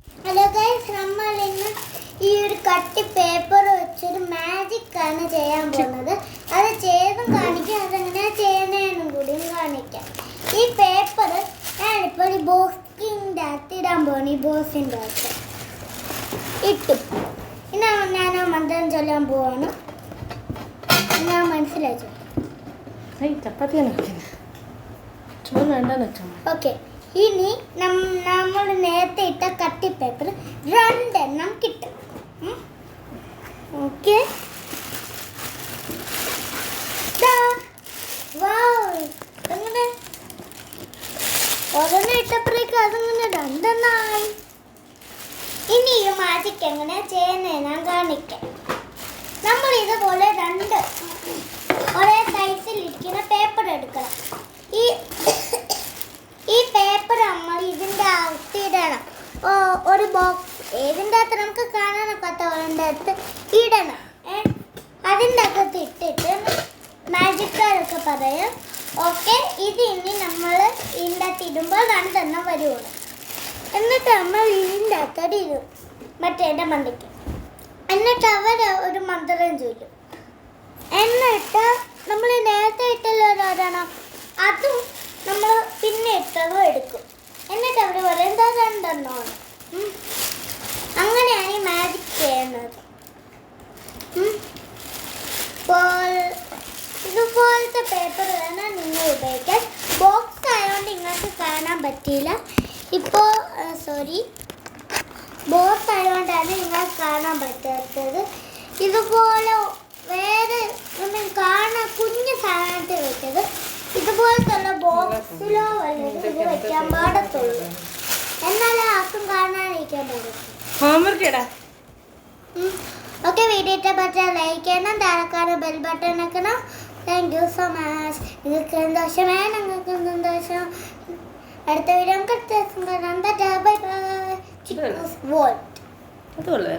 Hello guys, നമ്മൾ ഇന്ന് ഈ ഒരു കട്ടി പേപ്പർ വെച്ചൊരു മാജിക് ആണ് ചെയ്യാൻ പോകുന്നത്. അത് ചെയ്തും കാണിക്കാം, അതെങ്ങനെയാ ചെയ്യുന്നതെന്നും കൂടിയും കാണിക്കാം. ഈ പേപ്പർ ഞാനിപ്പോൾ ഈ ബോക്സിൻ്റെ അകത്ത് ഇടാൻ പോകണം. ഈ ബോക്സിൻ്റെ അകത്ത് ഇട്ടു. ഇനി ഞാൻ ആ മന്ത്രം ചൊല്ലാൻ പോവാണ്. ഞാൻ മനസ്സിലാച്ചു. ഓക്കെ, ഇനി നമ്മൾ നേരത്തെ ഇട്ട കട്ടി പേപ്പർ 2 എണ്ണം കിട്ടും. ഓക്കെ, അങ്ങനെ ഒരെണ്ണം ഇട്ടപ്പോഴേക്കും അതങ്ങനെ 2 എണ്ണമായി. ഇനി ഈ മാജിക് എങ്ങനെ ചെയ്യുന്നത് ഞാൻ കാണിക്കാം. നമ്മൾ ഇതുപോലെ 2 ഒരേ സൈസിൽ ഇരിക്കുന്ന പേപ്പർ എടുക്കണം. ഈ പേപ്പർ നമ്മൾ ഇതിൻ്റെ അകത്ത് ഇടണം. ഒരു ബോക്സ് ഏതിൻ്റെ അകത്ത് നമുക്ക് കാണാനൊക്കാത്ത അതിൻ്റെ അകത്ത് ഇടണം. അതിൻ്റെ അകത്ത് ഇട്ടിട്ട് മാജിക്കാരൊക്കെ പറയും. ഓക്കെ, ഇത് ഇനി നമ്മൾ ഇതിൻ്റെ അകത്ത് ഇടുമ്പോൾ 2 എണ്ണം വരുവാണ്. എന്നിട്ട് നമ്മൾ ഇതിൻ്റെ അകത്തോടെ ഇടും മറ്റേൻ്റെ മണ്ടയ്ക്ക്. എന്നിട്ട് അവർ ഒരു മന്ത്രം ചൊല്ലും. എന്നിട്ട് നമ്മൾ നേരത്തെ ഇട്ടല്ലോ ഒരെണ്ണം, അതും നമ്മൾ പിന്നെ ഇട്ടതും എടുക്കും. എന്നിട്ട് അവർ പറയുന്നത് 2 എണ്ണമാണ്. അങ്ങനെയാണ് ഈ മാജിക് ചെയ്യുന്നത്. ഇതുപോലത്തെ പേപ്പർ വേണം നിങ്ങൾ ഉപയോഗിക്കാൻ. ബോക്സ് ആയതുകൊണ്ട് നിങ്ങൾക്ക് കാണാൻ പറ്റിയില്ല. ഇപ്പോൾ ബോക്സ് ആയതുകൊണ്ടാണ് നിങ്ങൾക്ക് കാണാൻ പറ്റാത്തത്. ഇതുപോലെ വേറെ കാണാൻ കുഞ്ഞു സാധനത്തിൽ വെച്ചത് ഇതുപോലത്തുള്ള ബോക്സിലോ വല്ലതും ഇത് വെക്കാൻ പാടത്തുള്ളൂ. എന്നാലേ ആർക്കും കാണാനിരിക്കാൻ പറ്റും. ഓക്കെ, വീഡിയോ ഇഷ്ടപ്പെട്ടാൽ ലൈക്ക് ചെയ്യണം, താഴെക്കാരുടെ ബെൽ ബട്ടൺ വെക്കണം. Thank you so much. നിങ്ങൾക്ക് സന്തോഷമേ, ഞങ്ങൾക്ക് സന്തോഷം. അടുത്ത വീഡിയോ കാണാം. Bye bye.